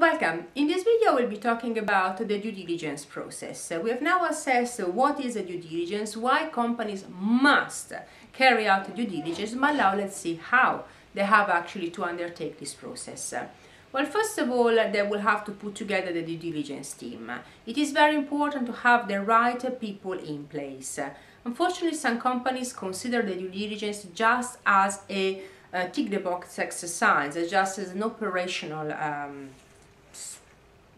Welcome. In this video we'll be talking about the due diligence process. We have now assessed what is a due diligence, why companies must carry out due diligence, but now let's see how they have actually to undertake this process. Well, first of all, they will have to put together the due diligence team. It is very important to have the right people in place. Unfortunately, some companies consider the due diligence just as a tick the box exercise, just as an operational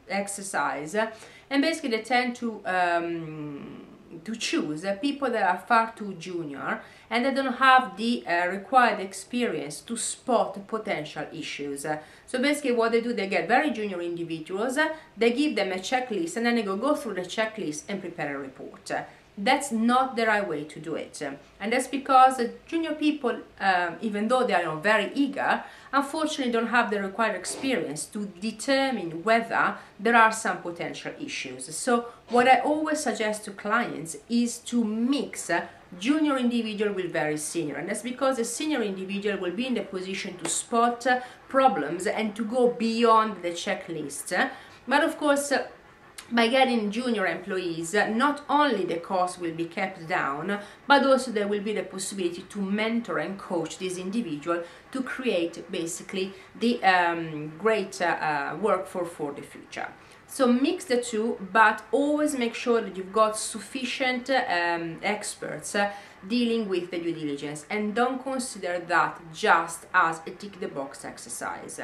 exercise, and basically they tend to choose people that are far too junior and they don't have the required experience to spot potential issues. So basically what they do, they get very junior individuals, they give them a checklist and then they go through the checklist and prepare a report. That's not the right way to do it, and that's because junior people, even though they are very eager, unfortunately don't have the required experience to determine whether there are some potential issues. So what I always suggest to clients is to mix junior individual with very senior, and that's because a senior individual will be in the position to spot problems and to go beyond the checklist. But of course, by getting junior employees, not only the cost will be kept down, but also there will be the possibility to mentor and coach this individual to create basically the great workforce for the future. So mix the two, but always make sure that you've got sufficient experts dealing with the due diligence, and don't consider that just as a tick the box exercise.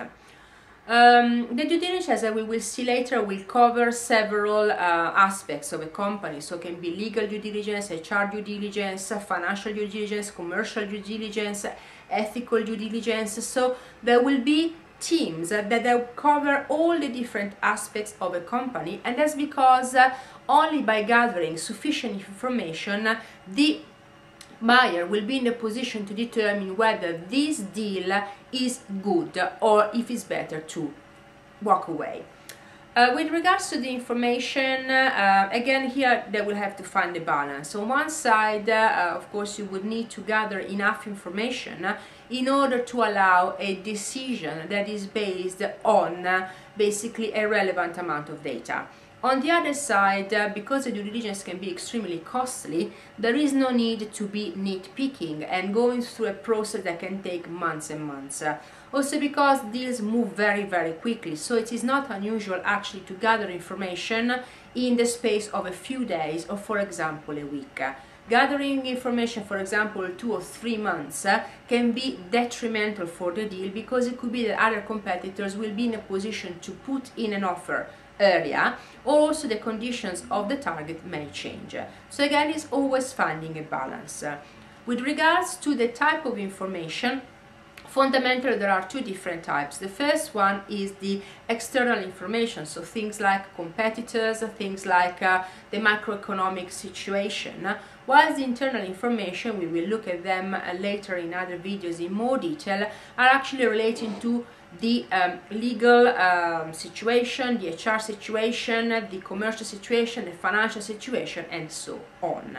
The due diligence, as we will see later, will cover several aspects of a company. So it can be legal due diligence, HR due diligence, financial due diligence, commercial due diligence, ethical due diligence. So there will be teams that will cover all the different aspects of a company, and that's because only by gathering sufficient information the buyer will be in the position to determine whether this deal is good or if it's better to walk away. With regards to the information, again here they will have to find the balance. On one side, of course, you would need to gather enough information in order to allow a decision that is based on basically a relevant amount of data. On the other side, because the due diligence can be extremely costly, there is no need to be nitpicking and going through a process that can take months and months. Also because deals move very quickly, so it is not unusual actually to gather information in the space of a few days or, for example, a week. Gathering information, for example, 2 or 3 months can be detrimental for the deal, because it could be that other competitors will be in a position to put in an offer earlier, or also the conditions of the target may change. So again, it's always finding a balance. With regards to the type of information, fundamentally there are two different types. The first one is the external information, so things like competitors, things like the macroeconomic situation, whilst the internal information, we will look at them later in other videos in more detail, are actually relating to the legal situation, the HR situation, the commercial situation, the financial situation, and so on.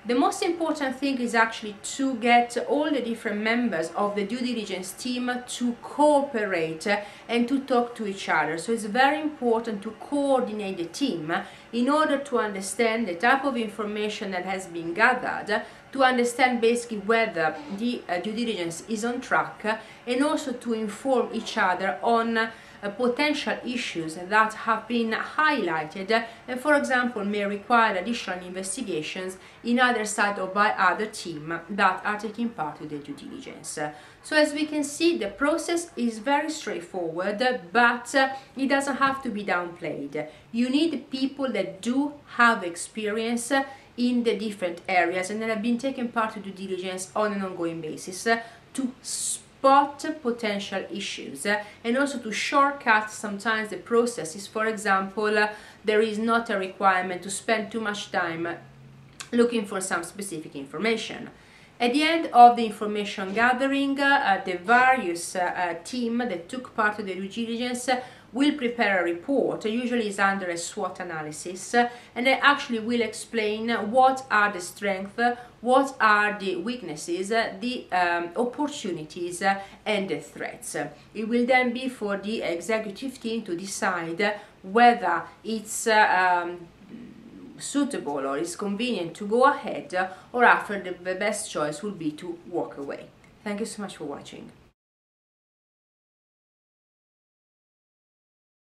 The most important thing is actually to get all the different members of the due diligence team to cooperate and to talk to each other. So it's very important to coordinate the team in order to understand the type of information that has been gathered, to understand basically whether the due diligence is on track, and also to inform each other on potential issues that have been highlighted and, for example, may require additional investigations in other side or by other teams that are taking part in the due diligence. So as we can see, the process is very straightforward, but it doesn't have to be downplayed. You need people that do have experience in the different areas and that have been taking part in due diligence on an ongoing basis to spot potential issues and also to shortcut sometimes the processes. For example, there is not a requirement to spend too much time looking for some specific information. At the end of the information gathering, the various team that took part of the due diligence will prepare a report, usually is under a SWOT analysis, and they actually will explain what are the strengths, what are the weaknesses, the opportunities and the threats. It will then be for the executive team to decide whether it's suitable or is convenient to go ahead, or after the best choice will be to walk away. Thank you so much for watching.